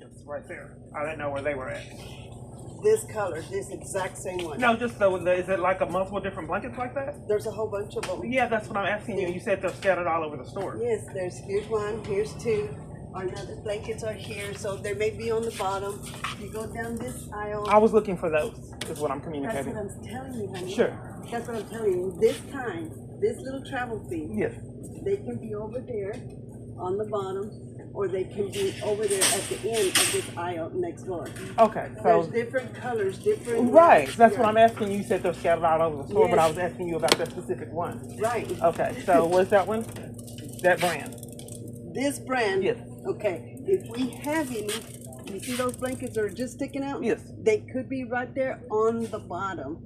blankets right there. I didn't know where they were at. This color, this exact same one. No, just is it like a multiple different blankets like that? There's a whole bunch of them. Yeah, that's what I'm asking you. You said they're scattered all over the store. Yes, here's one, here's two. Our other blankets are here, so they may be on the bottom. You go down this aisle. I was looking for those, is what I'm communicating. That's what I'm telling you, honey. Sure. That's what I'm telling you. This time, this little travel thing, Yes. they can be over there on the bottom, or they can be over there at the end of this aisle next door. Okay, so there's different colors, different. right. That's what I'm asking you. You said they're scattered all over the store, Yes. but I was asking you about that specific one. Right. Okay, so where's that one? That brand. This brand. Yes. Okay. If we have any, you see those blankets that are just sticking out? Yes. They could be right there on the bottom.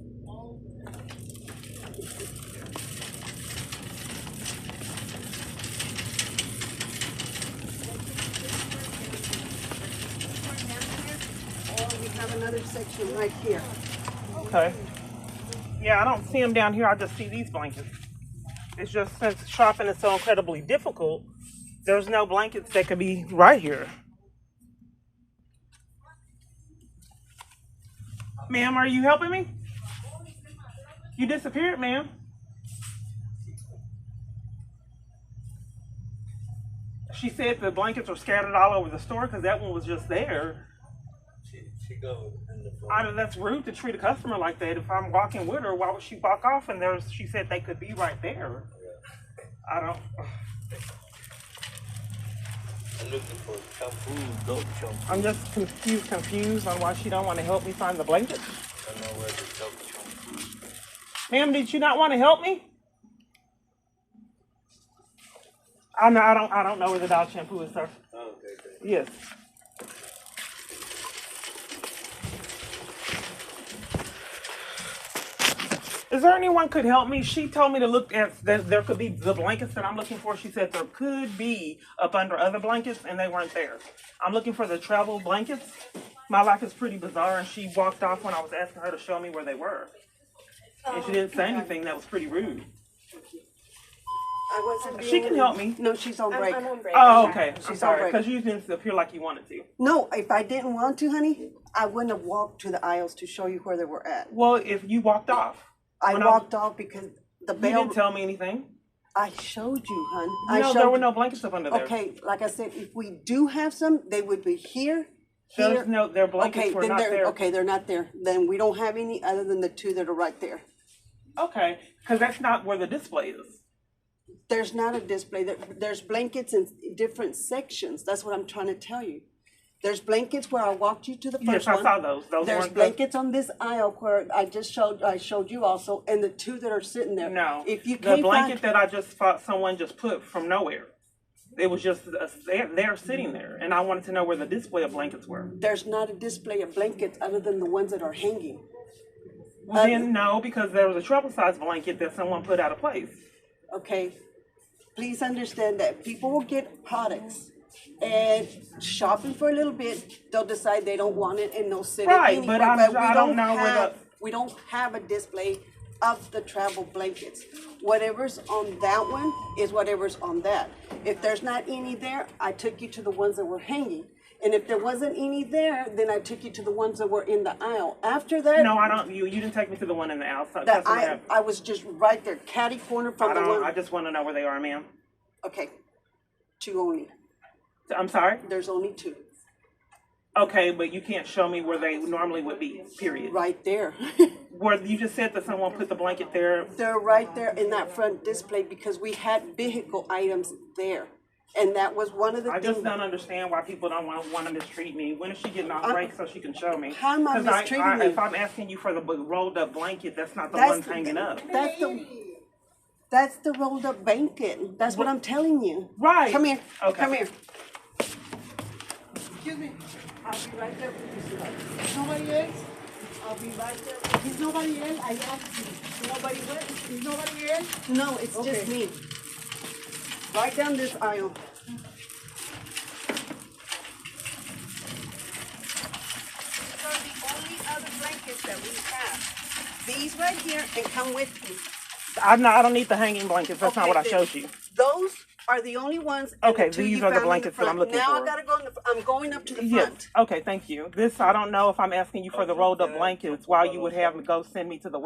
Or we have another section right here. Okay. Yeah, I don't see them down here. I just see these blankets. It's just since shopping is so incredibly difficult, there's no blankets that could be right here. Ma'am, are you helping me? You disappeared, ma'am. She said the blankets were scattered all over the store because that one was just there. She goes in the front. That's rude to treat a customer like that. If I'm walking with her, why would she walk off? And she said they could be right there. I don't. I'm looking for shampoo, dog shampoo. I'm just confused on why she don't want to help me find the blankets. I don't know where the dog shampoo is. Ma'am, did you not want to help me? I don't know where the dog shampoo is, sir. Oh, okay. Yes. Is there anyone could help me? She told me to look at that there could be the blankets that I'm looking for. She said there could be up under other blankets and they weren't there. I'm looking for the travel blankets. My life is pretty bizarre and she walked off when I was asking her to show me where they were. And she didn't say anything. That was pretty rude. I wasn't. She can help me. No, she's on break. I'm on break. Oh, okay. I'm She's sorry. alright. Because you didn't appear like you wanted to. No, if I didn't want to, honey, I wouldn't have walked to the aisles to show you where they were at. Well, if you walked off. I When walked off because the You bell. didn't tell me anything. I showed you, hon. No, there were no blankets up under there. Okay, like I said, if we do have some, they would be here. There's no, their blankets Okay, were then not there. okay, they're not there. Then we don't have any other than the two that are right there. Okay, because that's not where the display is. There's not a display. There's blankets in different sections. That's what I'm trying to tell you. There's blankets where I walked you to the first Yes, I one. saw those. Those There's weren't blankets on this aisle where I showed you also, and the two that are sitting there. No, If you the can't blanket find, that I just thought someone just put from nowhere. It was just they're sitting there, and I wanted to know where the display of blankets were. there's not a display of blankets other than the ones that are hanging. Well, then no, because there was a travel size blanket that someone put out of place. Okay, please understand that people will get products and shopping for a little bit, they'll decide they don't want it and they'll sit Right, it anywhere. but I don't know where have, we don't have a display of the travel blankets. Whatever's on that one is whatever's on that. If there's not any there, I took you to the ones that were hanging. And if there wasn't any there, then I took you to the ones that were in the aisle. After that, No, I don't. You didn't take me to the one in the outside. that I was just right there, catty corner from the one. I just want to know where they are, ma'am. Okay, two only. I'm sorry. There's only two. Okay, but you can't show me where they normally would be. Period. Right there. Where you just said that someone put the blanket there. They're right there in that front display because we had vehicle items there. And that was one of the I things. just don't understand why people don't want to mistreat me. When is she getting off break so she can show me? How am I 'Cause mistreating you? If I'm asking you for the rolled up blanket, that's not the That's ones hanging up. That's the rolled up blanket. That's what I'm telling you. Right. Come here. Okay. Come here. Excuse me. I'll be right there with you, sweetheart. Is nobody else? I'll be right there. Is nobody else? I asked you. Nobody else? Is nobody else? No, it's just me. Right down this aisle. These are the only other blankets that we have. These right here, and come with me. I don't need the hanging blankets. That's not Okay, what I then showed you. Those are the only ones, and Okay, the two these you are the found in the blankets that I'm front. looking Now I for. gotta go I'm going up to the Yes. front. Okay, thank you. This, I don't know if I'm asking you for the rolled up blankets while you would have me go send me to the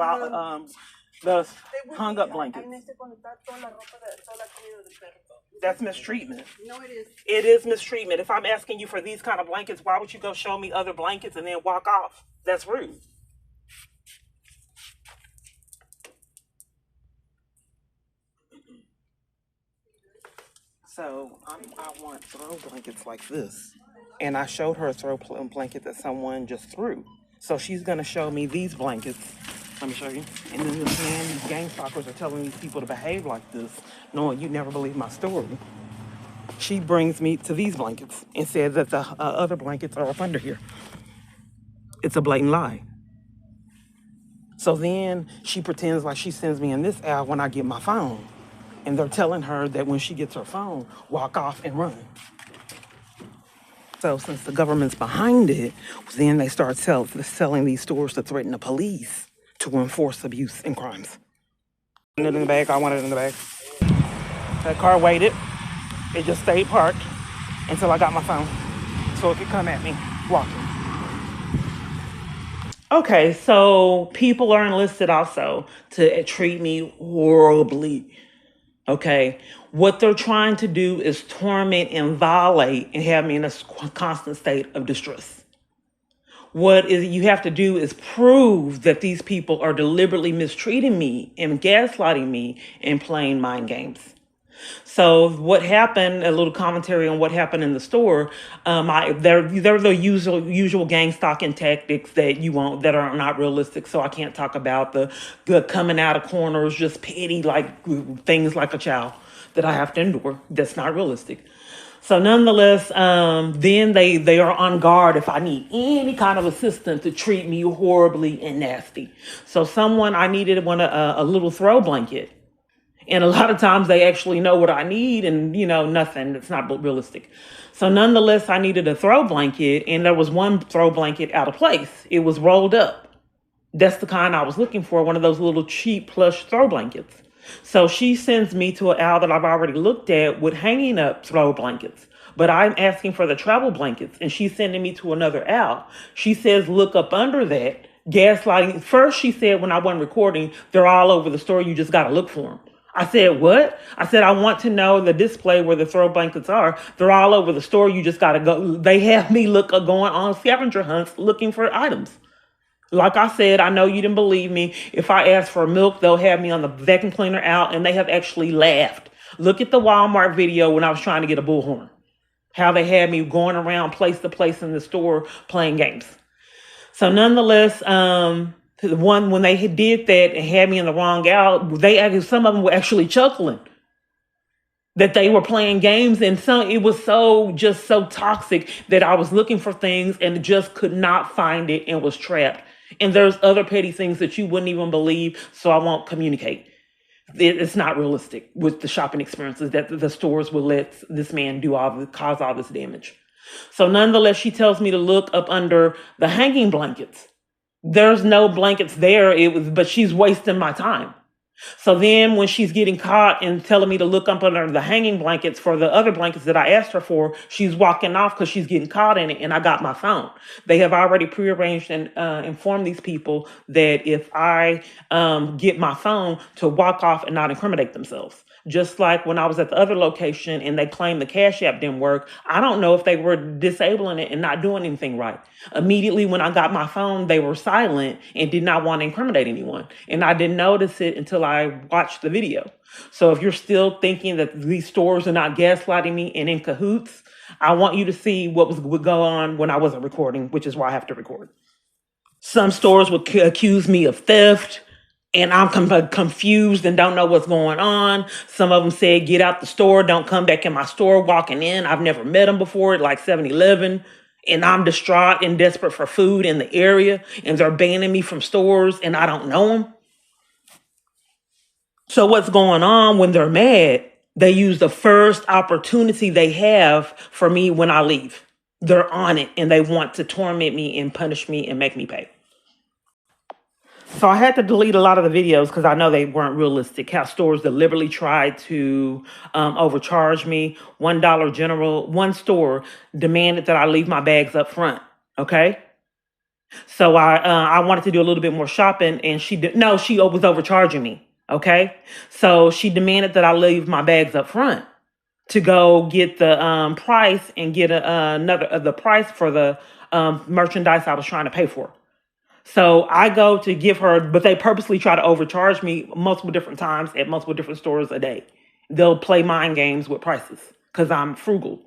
the hung up blankets. That's mistreatment. No, it is. It is mistreatment. If I'm asking you for these kind of blankets, why would you go show me other blankets and then walk off? That's rude. So I want throw blankets like this. And I showed her a throw blanket that someone just threw. So she's going to show me these blankets. Let me show you. And then this man, these gang stalkers are telling these people to behave like this, knowing you never believe my story. She brings me to these blankets and said that the other blankets are up under here. It's a blatant lie. So then she pretends like she sends me in this aisle when I get my phone. And they're telling her that when she gets her phone, walk off and run. So since the government's behind it, then they start selling these stores to threaten the police to enforce abuse and crimes. I wanted it in the bag. I wanted it in the bag. That car waited. It just stayed parked until I got my phone so it could come at me walking. Okay, so people are enlisted also to treat me horribly. Okay, what they're trying to do is torment and violate and have me in a constant state of distress. What is you have to do is prove that these people are deliberately mistreating me and gaslighting me and playing mind games. So what happened? A little commentary on what happened in the store. They're the usual gang stalking tactics that you want that are not realistic. So I can't talk about the coming out of corners, just petty like things like a child that I have to endure. That's not realistic. So nonetheless, then they are on guard if I need any kind of assistance to treat me horribly and nasty. So I needed a little throw blanket. And a lot of times they actually know what I need and, nothing. It's not realistic. So nonetheless, I needed a throw blanket and there was one throw blanket out of place. It was rolled up. That's the kind I was looking for, one of those little cheap plush throw blankets. So she sends me to an aisle that I've already looked at with hanging up throw blankets. But I'm asking for the travel blankets and she's sending me to another aisle. She says, look up under that. Gaslighting. First, she said when I wasn't recording, they're all over the store. You just got to look for them. I said, what? I said, I want to know the display where the throw blankets are. They're all over the store. You just got to go. They have me going on scavenger hunts looking for items. Like I said, I know you didn't believe me. If I ask for milk, they'll have me on the vacuum cleaner out, and they have actually laughed. Look at the Walmart video when I was trying to get a bullhorn. How they had me going around place to place in the store playing games. So nonetheless, the one when they did that and had me in the wrong aisle, some of them were actually chuckling that they were playing games, and it was so toxic that I was looking for things and just could not find it and was trapped. And there's other petty things that you wouldn't even believe, so I won't communicate. It's not realistic with the shopping experiences that the stores will let this man cause all this damage. So nonetheless, she tells me to look up under the hanging blankets. There's no blankets there. But she's wasting my time. So then when she's getting caught and telling me to look up under the hanging blankets for the other blankets that I asked her for, she's walking off because she's getting caught in it. And I got my phone. They have already prearranged and informed these people that if I get my phone to walk off and not incriminate themselves. Just like when I was at the other location and they claimed the Cash App didn't work, I don't know if they were disabling it and not doing anything right. Immediately when I got my phone, they were silent and did not want to incriminate anyone. And I didn't notice it until I watched the video. So if you're still thinking that these stores are not gaslighting me and in cahoots, I want you to see what would go on when I wasn't recording, which is why I have to record. Some stores would accuse me of theft. And I'm confused and don't know what's going on. Some of them said, get out the store. Don't come back in my store. Walking in. I've never met them before at like 7-Eleven. And I'm distraught and desperate for food in the area. And they're banning me from stores and I don't know them. So what's going on when they're mad? They use the first opportunity they have for me when I leave. They're on it and they want to torment me and punish me and make me pay. So I had to delete a lot of the videos because I know they weren't realistic. How stores deliberately tried to overcharge me. One store demanded that I leave my bags up front. Okay, so I wanted to do a little bit more shopping, and she did no, she was overcharging me. Okay, so she demanded that I leave my bags up front to go get the price and get another the price for the merchandise I was trying to pay for. So I go to give her, but they purposely try to overcharge me multiple different times at multiple different stores a day. They'll play mind games with prices because I'm frugal.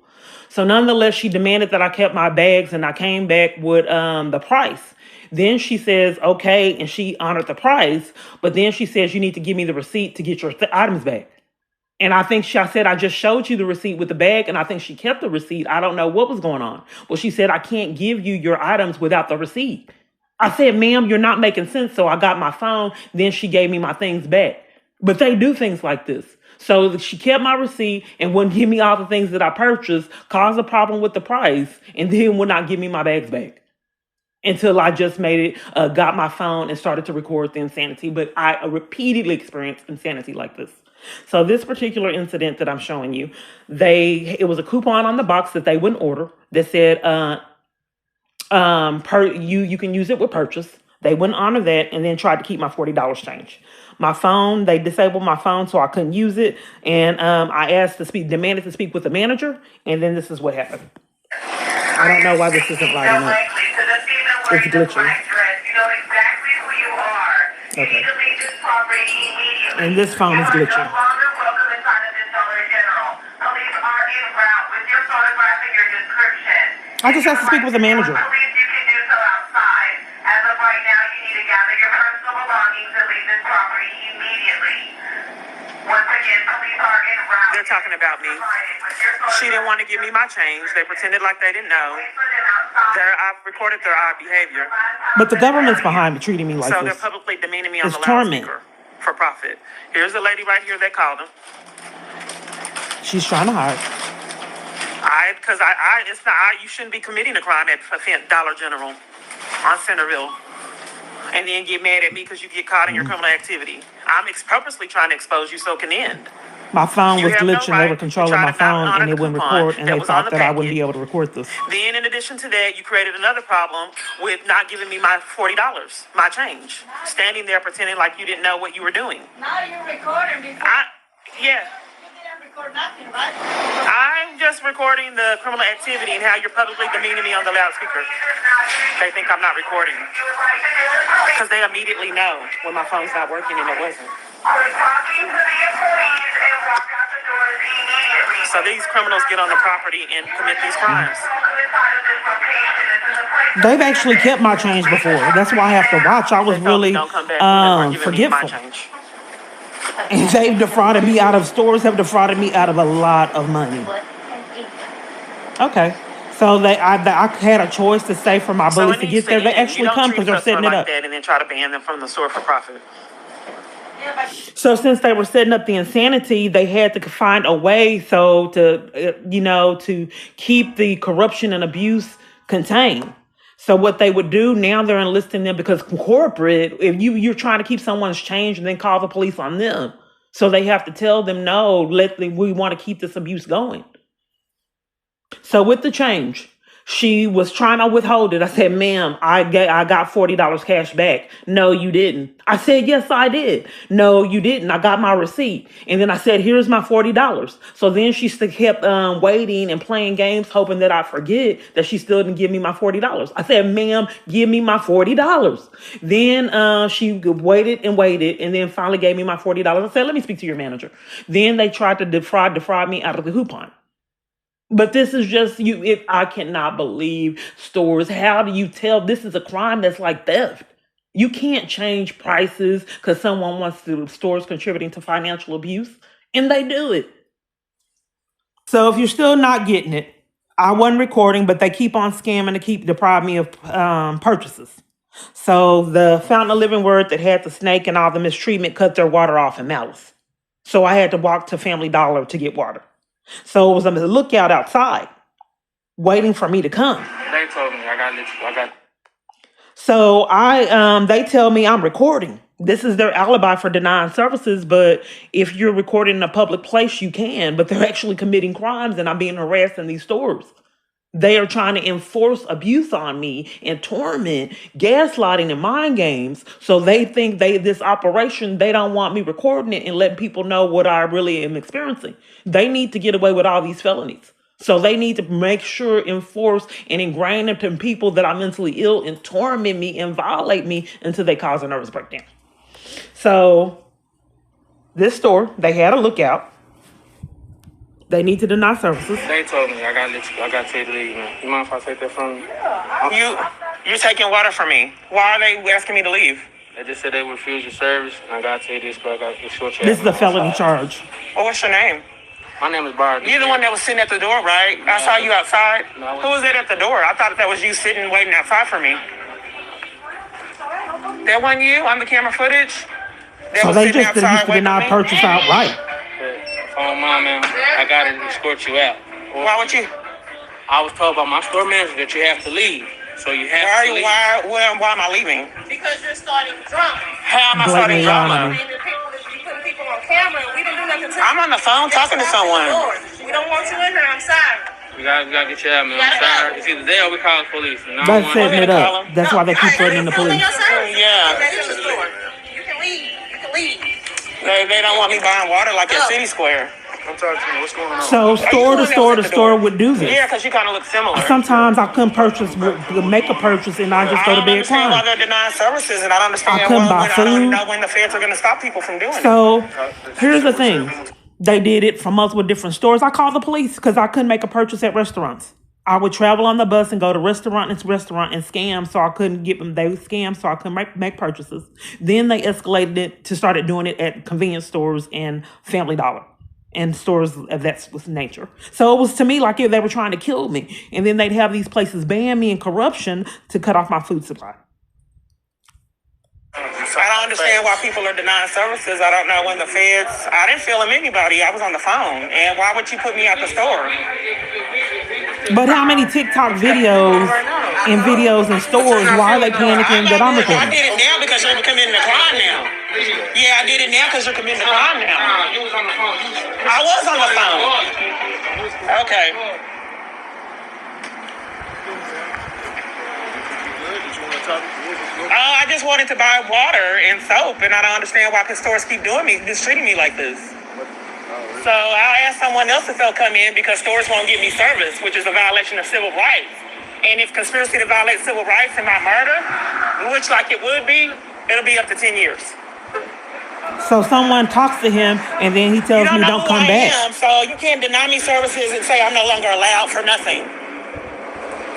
So nonetheless, she demanded that I kept my bags, and I came back with the price. Then she says, okay, and she honored the price, but then she says, you need to give me the receipt to get your items back. And I said, I just showed you the receipt with the bag, and I think she kept the receipt. I don't know what was going on. Well, she said, I can't give you your items without the receipt. I said, ma'am, you're not making sense. So I got my phone. Then she gave me my things back. But they do things like this. So she kept my receipt and wouldn't give me all the things that I purchased, caused a problem with the price, and then would not give me my bags back until I just got my phone and started to record the insanity. But I repeatedly experienced insanity like this. So this particular incident that I'm showing you, it was a coupon on the box that they wouldn't order that said, you can use it with purchase. They wouldn't honor that, and then tried to keep my $40 change. My phone, they disabled my phone so I couldn't use it, and I demanded to speak with the manager, and then this is what happened. I don't know why this isn't lighting up. It's glitching. Okay. And this phone is glitching. I just have to speak with the manager. They're talking about me. She didn't want to give me my change. They pretended like they didn't know. I've recorded their odd behavior. But the government's behind me treating me like this. So they're publicly demeaning me on the loudspeaker for profit. Here's the lady right here that called them. She's trying to hide. You shouldn't be committing a crime at Dollar General on Centerville and then get mad at me because you get caught in your criminal activity. I'm purposely trying to expose you so it can end. My phone was glitching. They were controlling my phone, and it wouldn't record, and they thought that I wouldn't be able to record this. Then, in addition to that, you created another problem with not giving me my $40, my change. Standing there pretending like you didn't know what you were doing. Now you're recording before. Yeah. You didn't record nothing, right? I'm just recording the criminal activity and how you're publicly demeaning me on the loudspeaker. They think I'm not recording. Because they immediately know when my phone's not working, and it wasn't. So these criminals get on the property and commit these crimes. They've actually kept my change before. That's why I have to watch. I was really forgetful. And they've defrauded me out of stores, have defrauded me out of a lot of money. Okay. So I had a choice to say for my bullies to get there. They actually come because they're setting it up. And then try to ban them from the store for profit. So since they were setting up the insanity, they had to find a way to keep the corruption and abuse contained. So what they would do now, they're enlisting them because corporate, if you're trying to keep someone's change and then call the police on them. So they have to tell them, no, we want to keep this abuse going. So with the change, she was trying to withhold it. I said, ma'am, I got $40 cash back. No, you didn't. I said, yes, I did. No, you didn't. I got my receipt. And then I said, here's my $40. So then she kept waiting and playing games, hoping that I forget that she still didn't give me my $40. I said, ma'am, give me my $40. Then she waited and waited and then finally gave me my $40. I said, let me speak to your manager. Then they tried to defraud me out of the coupon. But this is just I cannot believe stores. How do you tell this is a crime that's like theft? You can't change prices because someone wants to stores contributing to financial abuse, and they do it. So if you're still not getting it, I wasn't recording, but they keep on scamming to keep deprive me of purchases. So the Fountain of Living Word that had the snake and all the mistreatment cut their water off in Malice. So I had to walk to Family Dollar to get water. So it was a lookout outside, waiting for me to come. They told me I got. So they tell me I'm recording. This is their alibi for denying services, but if you're recording in a public place, you can, but they're actually committing crimes and I'm being harassed in these stores. They are trying to enforce abuse on me and torment, gaslighting, and mind games. So they think this operation, they don't want me recording it and letting people know what I really am experiencing. They need to get away with all these felonies. So they need to make sure, enforce, and ingrain into people that I'm mentally ill and torment me and violate me until they cause a nervous breakdown. So this store, they had a lookout. They need to deny services. They told me I gotta tell you to leave, man. You mind if I take that from you? You're taking water from me. Why are they asking me to leave? They just said they refused your service, and I gotta tell you this, but I gotta short you. This is a felony charge. Well, what's your name? My name is Bard. You're the one that was sitting at the door, right? I saw you outside. No, Who was that at the door? I thought that was you sitting waiting outside for me. That wasn't you on the camera footage? So they just used to deny purchase outright. Phone mom, man. I gotta escort you out. Why would you? I was told by my store manager that you have to leave. So you have to leave. Why am I leaving? Because you're starting drama. How am I starting drama? You putting people on camera. We didn't do nothing to you. I'm on the phone talking to someone. We don't want you in here. I'm sorry. We gotta get you out, man. I'm sorry. It's either there or we call the police. You know, That's setting it up. That's why they keep threatening the police. Yeah. You can leave. You can leave. They don't want me buying water like at City Square. I'm talking to you. What's going on? So store to store would do this. Yeah, because you kind of look similar. Sometimes I couldn't make a purchase and I just go to bed I don't understand why crying. they're denying services, and I don't understand I couldn't buy I don't even food. know when the feds are going to stop people from doing it. So here's the thing. They did it from multiple different stores. I called the police because I couldn't make a purchase at restaurants. I would travel on the bus and go to restaurant and scam, so I couldn't get them. They would scam, so I couldn't make purchases. Then they escalated it to started doing it at convenience stores and Family Dollar and stores of that nature. So it was to me like they were trying to kill me. And then they'd have these places ban me in corruption to cut off my food supply. I don't understand why people are denying services. I don't know when the feds. I didn't film anybody. I was on the phone. And why would you put me out the store? But how many TikTok videos in stores, why are they panicking that I'm I recording? did it now because you're committing a crime now. Yeah, I did it now because you're committing a crime now. You was on the phone. I was on the phone. Okay. I just wanted to buy water and soap, and I don't understand why stores keep treating me like this. So I asked someone else if they'll come in because stores won't give me service, which is a violation of civil rights. And if conspiracy to violate civil rights and my murder, which like it would be, it'll be up to 10 years. So someone talks to him and then he tells me don't come back. So you can't deny me services and say I'm no longer allowed for nothing.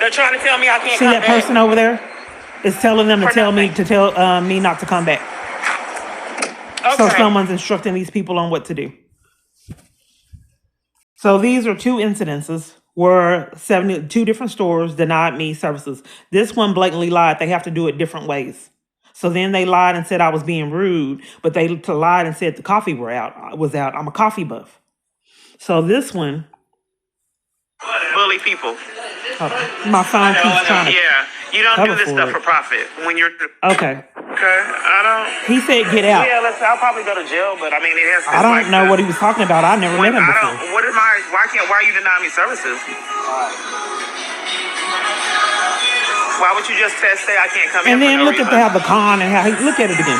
They're trying to tell me I can't See come that back. person over there is telling them to For tell nothing. me not to come back. Okay. So someone's instructing these people on what to do. So these are two incidences where 72 different stores denied me services. This one blatantly lied. They have to do it different ways. So then they lied and said I was being rude, but they lied and said the coffee was out. I'm a coffee buff. So this one, Bully people. my phone keeps trying to. Yeah, you don't do cover this for stuff it. for profit. When you're Okay. okay, I don't. He said get out. Yeah, I'll probably go to jail, but I mean, it has. I don't know what he was talking about. I never met him before. Why are you denying me services? Why would you just say I can't come in? And then for no look at reason? the con and how he look at it again.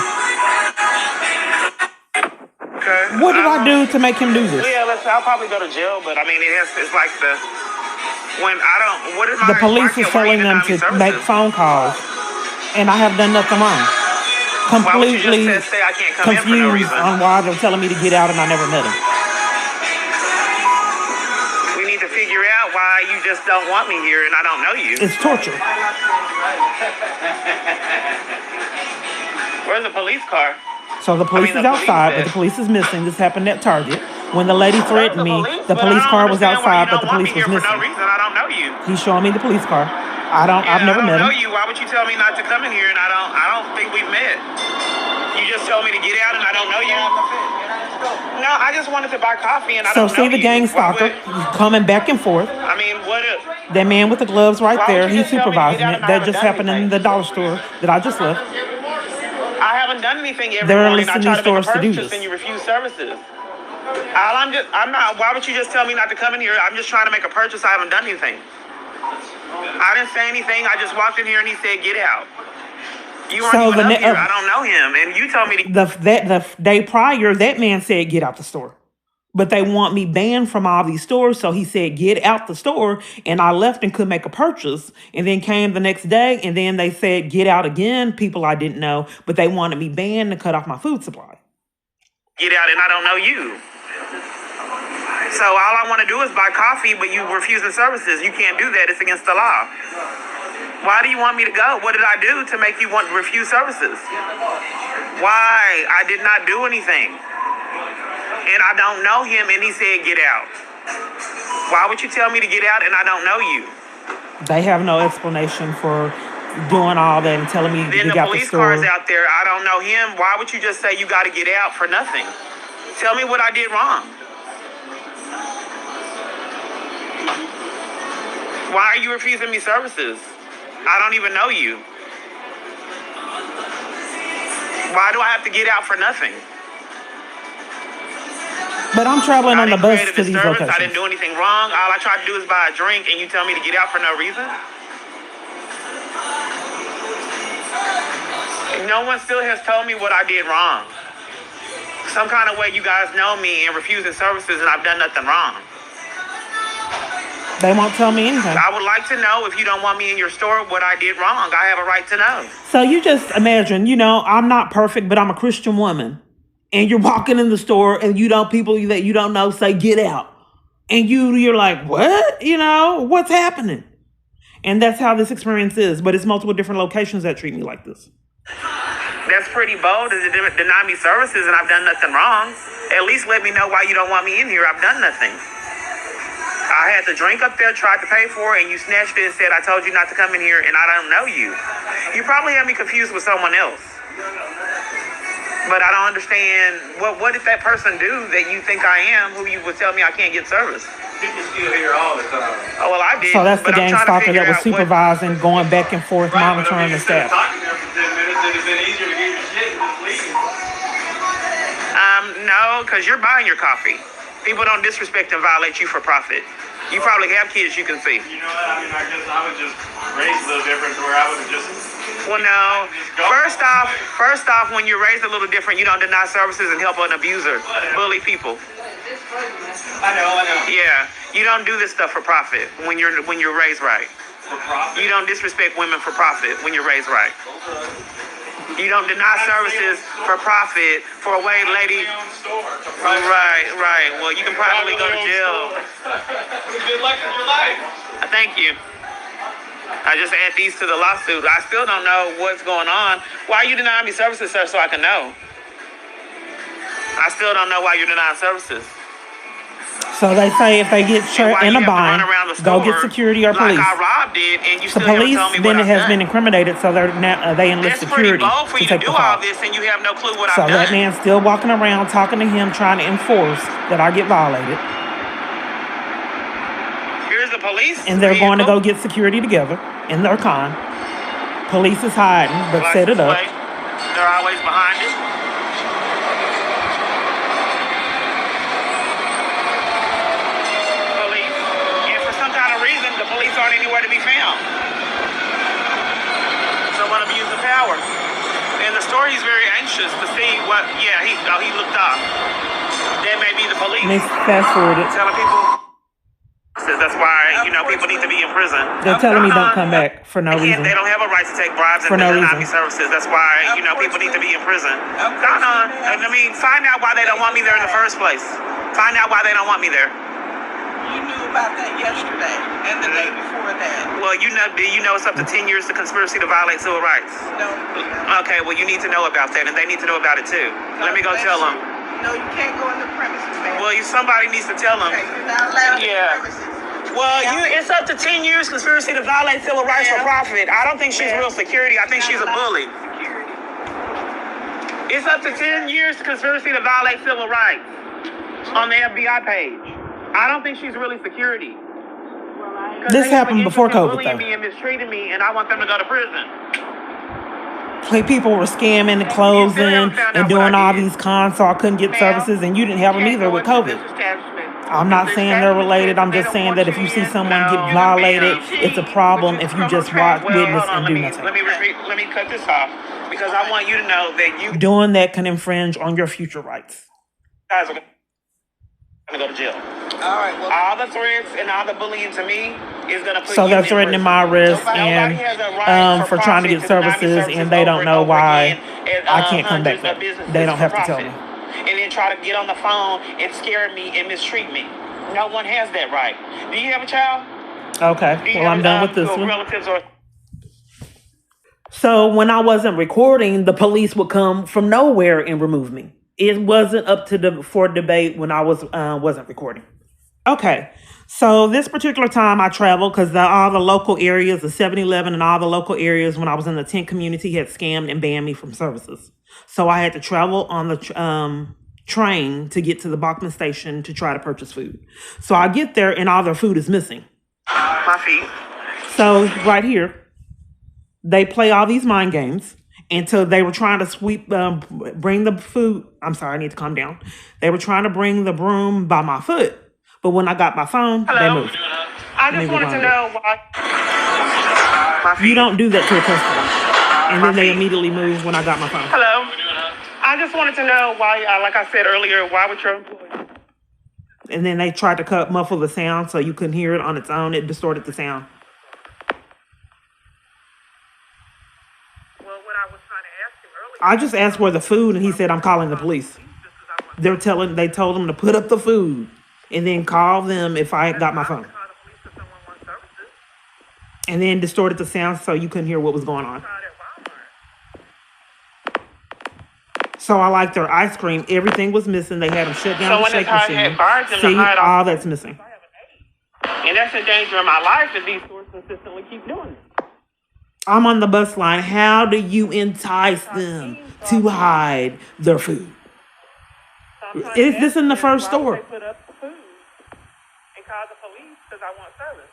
Okay. What did I do to make him do this? Yeah, I'll probably go to jail, but I mean, it's like when I don't. What is my? The police why is why you telling them deny me to make services? phone calls, and I have done nothing wrong. Why would you Completely just say I can't come in for no confused reason? on why they're telling me to get out, and I never met him. We need to figure out why you just don't want me here and I don't know you. It's torture. Where's the police car? So the police is outside, but the police is missing. This happened at Target. When the lady threatened me, the police car was outside, but the police was For no missing. reason, I don't know you. He's showing me the police car. I've never met I don't know him. you. Why would you tell me not to come in here and I don't think we've met? You just told me to get out and I don't know you. No, I just wanted to buy coffee and I So don't know see the you. gang Why stalker would- coming back and forth. I mean, mean, what if? That man with the gloves right Why would there, you he's just tell me to get supervising out it. and I That haven't just done happened in anything? the dollar store that I just left. I haven't done anything every They're morning. I enlisting try these to make a stores to do purchase this. and you refuse services. I'm not, why would you just tell me not to come in here? I'm just trying to make a purchase. I haven't done anything. I didn't say anything. I just walked in here and he said, get out. You weren't So even the up here. I don't know him. And you told me to. the day prior, that man said, "Get out the store." But they want me banned from all these stores, so he said, "Get out the store." And I left and could make a purchase. And then came the next day, and then they said, "Get out again." People I didn't know, but they wanted me banned to cut off my food supply. Get out and I don't know you. So all I want to do is buy coffee, but you refusing services. You can't do that. It's against the law. Why do you want me to go? What did I do to make you want to refuse services? Why? I did not do anything. And I don't know him, and he said, get out. Why would you tell me to get out and I don't know you? They have no explanation for doing all that and telling me Then to the get out the police store. car's out there. I don't know him. Why would you just say you got to get out for nothing? Tell me what I did wrong. Why are you refusing me services? I don't even know you. Why do I have to get out for nothing? But I'm traveling on the bus create a to these disturbance. I locations. didn't do anything wrong. All I tried to do is buy a drink, and you tell me to get out for no reason? No one still has told me what I did wrong. Some kind of way you guys know me and refusing services, and I've done nothing wrong. They won't tell me anything. I would like to know, if you don't want me in your store, what I did wrong. I have a right to know. So you just imagine, I'm not perfect, but I'm a Christian woman. And you're walking in the store and people that you don't know say, get out. And you're like, what? What's happening? And that's how this experience is. But it's multiple different locations that treat me like this. That's pretty bold to deny me services, and I've done nothing wrong. At least let me know why you don't want me in here. I've done nothing. I had the drink up there, tried to pay for it, and you snatched it and said, I told you not to come in here, and I don't know you. You probably have me confused with someone else. But I don't understand, what did that person do that you think I am, who you would tell me I can't get service? People still here all the time. Oh, well, I did. So that's the but I'm gang trying to stalker figure that was out what- supervising, going back and forth, monitoring the instead of staff. talking there for 10 minutes, it'd have been easier to get your shit and just leave. No, because you're buying your coffee. People don't disrespect and violate you for profit. You probably have kids you can see. You know what? I mean, I guess I was just raised a little different to where I would have just... Well, no. First off, when you're raised a little different, you don't deny services and help an abuser, bully people. I know. Yeah, you don't do this stuff for profit when you're raised right. For profit. You don't disrespect women for profit when you're raised right. You don't deny services for profit for a white lady. Right. Well, you can probably go to jail. Good luck in your life. Thank you. I just add these to the lawsuit. I still don't know what's going on. Why are you denying me services, sir, so I can know? I still don't know why you're denying services. So they say if they get Why in you a have to run bind, around the go store get security or police. Like I robbed it, and you The still haven't police told me what then I've has done. been incriminated, so they enlist That's pretty security bold for to you to take do the all call. this, and you have no clue what So I've that done. man's still walking around talking to him, trying to enforce that I get violated. Here's the police. And they're going to vehicle. go get security together in their con. Police is hiding, but set it up. License plate. They're always behind it. Police. And for some kind of reason, the police aren't anywhere to be found. Someone abusing power. And the store, he's very anxious to see what. Yeah, he looked up. That may be the police. And they fast forwarded. Telling people. That's why, people need to be in prison. They're telling me don't come back for no reason. They don't have a right to take bribes For and no deny reason. me services. That's why, people need to be in prison. Find out why they don't want me there in the first place. Find out why they don't want me there. You knew about that yesterday and the day before that. Well, do you know it's up to 10 years to conspiracy to violate civil rights? No. Okay, well, you need to know about that, and they need to know about it too. Let me go tell them. No, you can't go in the premises, man. Well, somebody needs to tell them. Okay, you're not allowed in Yeah. the premises. Well, it's up to 10 years conspiracy to violate civil rights for profit. I don't think she's real security. I think she's a bully. Security. It's up to 10 years conspiracy to violate civil rights on the FBI page. I don't think she's really security. Well, This happened before COVID, bullying though. me and mistreating me, and I want them to go to prison. Like, people were scamming and You still closing haven't found and out what doing I all did. these cons, so I couldn't get Ma'am, services, and you didn't have them can't either go with into this COVID. establishment. I'm If not the saying they're establishment related. says I'm they just don't saying want that you if you see in, someone get no, violated, ma'am. it's a Would problem you if you come just okay? watch, Well, witness, hold on. and do nothing. Let me cut this off because I want you to know that you Doing that can infringe on your future rights. guys are going to go to jail. All right. Well, All the threats and all the bullying to me is going to put So you they're in threatening prison. my arrest Nobody and has a right for trying to get deny me services, and they over don't and know over why again at I can't come back hundreds there. of businesses They don't for have to tell profit. me. And then try to get on the phone and scare me and mistreat me. No one has that right. Do you have a child? Okay, Do you well, have I'm done with this one. relatives or So when I wasn't recording, the police would come from nowhere and remove me. It wasn't up to for debate when I wasn't recording. Okay, so this particular time I traveled because all the local areas, the 7-Eleven and all the local areas when I was in the tent community had scammed and banned me from services. So I had to travel on the train to get to the Bachman station to try to purchase food. So I get there and all their food is missing. my feet? So right here, they play all these mind games until they were trying to bring the food. I'm sorry, I need to calm down. They were trying to bring the broom by my foot. But when I got my phone, they Hello? moved. I just wanted to know why. My feet. You don't do that to a customer. And then they immediately moved when I got my phone. Hello. I just wanted to know why, like I said earlier, why would your employees? And then they tried to muffle the sound so you couldn't hear it on its own. It distorted the sound. Well, what I was trying to ask you earlier. I just asked where the food, and he said, I'm calling the police. They told him to put up the food and then call them if I got my phone. And then distorted the sound so you couldn't hear what was going on. So I liked their ice cream. Everything was missing. They had them shut down the shake machine. See, all that's missing. And that's the danger of my life if these stores consistently keep doing this. I'm on the bus line. How do you entice them to hide their food? Is this in the first store? They put up the food and call the police because I want service.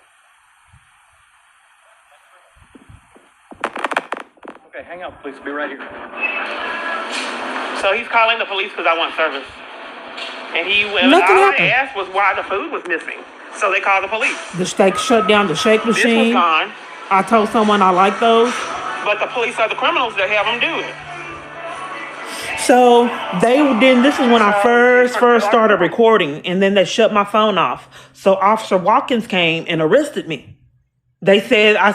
Okay, hang up, please. Be right here. So he's calling the police because I want service. And Nothing all happened. I asked was why the food was missing. So they called the police. They shut down the shake This was machine. gone, I told someone I like those. but the police are the criminals that have them do it. So this is when I first started recording, and then they shut my phone off. So Officer Watkins came and arrested me. I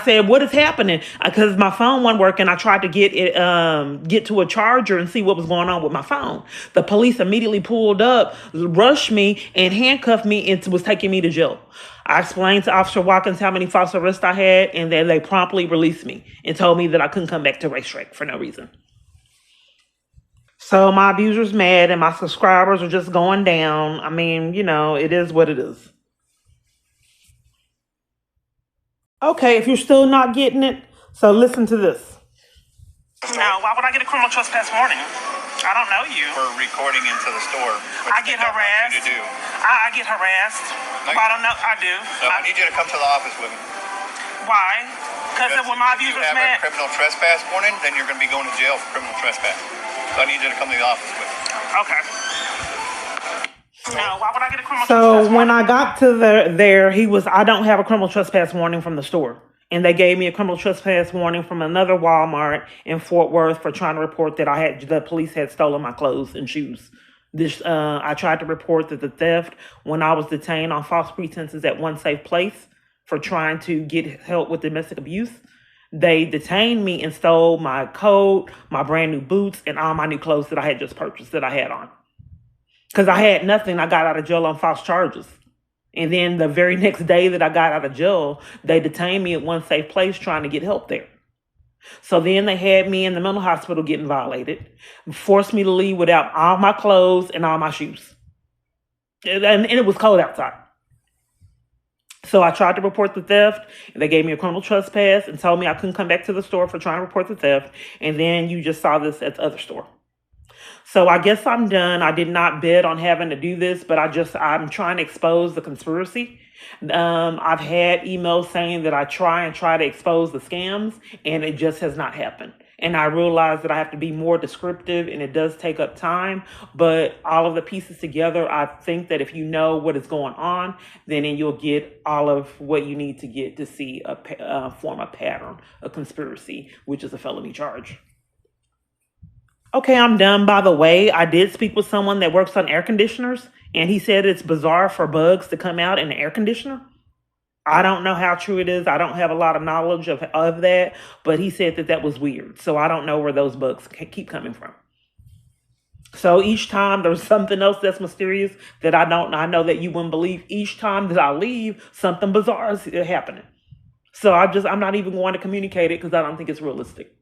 said, what is happening? Because my phone wasn't working. I tried to get to a charger and see what was going on with my phone. The police immediately pulled up, rushed me, and handcuffed me and was taking me to jail. I explained to Officer Watkins how many false arrests I had, and then they promptly released me and told me that I couldn't come back to racetrack for no reason. So my abuser's mad and my subscribers are just going down. I mean, it is what it is. Okay, if you're still not getting it, so listen to this. Now, why would I get a criminal trespass warning? I don't know you. For recording into the store. I get harassed. You to do. I get harassed. Like, I don't know. I do. So I need you to come to the office with me. Why? Because when my if you abuser's have mad. a criminal trespass warning, then you're going to be going to jail for criminal trespass. So I need you to come to the office with me. Okay. Now, why would I get a criminal So trespass when warning? I got to I don't have a criminal trespass warning from the store. And they gave me a criminal trespass warning from another Walmart in Fort Worth for trying to report that the police had stolen my clothes and shoes. I tried to report that the theft when I was detained on false pretenses at One Safe Place for trying to get help with domestic abuse. They detained me and stole my coat, my brand new boots, and all my new clothes that I had just purchased that I had on. Because I had nothing. I got out of jail on false charges. And then the very next day that I got out of jail, they detained me at One Safe Place trying to get help there. So then they had me in the mental hospital getting violated, forced me to leave without all my clothes and all my shoes. And it was cold outside. So I tried to report the theft, and they gave me a criminal trespass and told me I couldn't come back to the store for trying to report the theft. And then you just saw this at the other store. So I guess I'm done. I did not bid on having to do this, but I'm trying to expose the conspiracy. I've had emails saying that I try to expose the scams, and it just has not happened. And I realize that I have to be more descriptive, and it does take up time. But all of the pieces together, I think that if you know what is going on, then you'll get all of what you need to get to see form a pattern, a conspiracy, which is a felony charge. Okay, I'm done. By the way, I did speak with someone that works on air conditioners, and he said it's bizarre for bugs to come out in an air conditioner. I don't know how true it is. I don't have a lot of knowledge of that, but he said that was weird. So I don't know where those bugs keep coming from. So each time there's something else that's mysterious that I know that you wouldn't believe. Each time that I leave, something bizarre is happening. So I'm not even going to communicate it because I don't think it's realistic.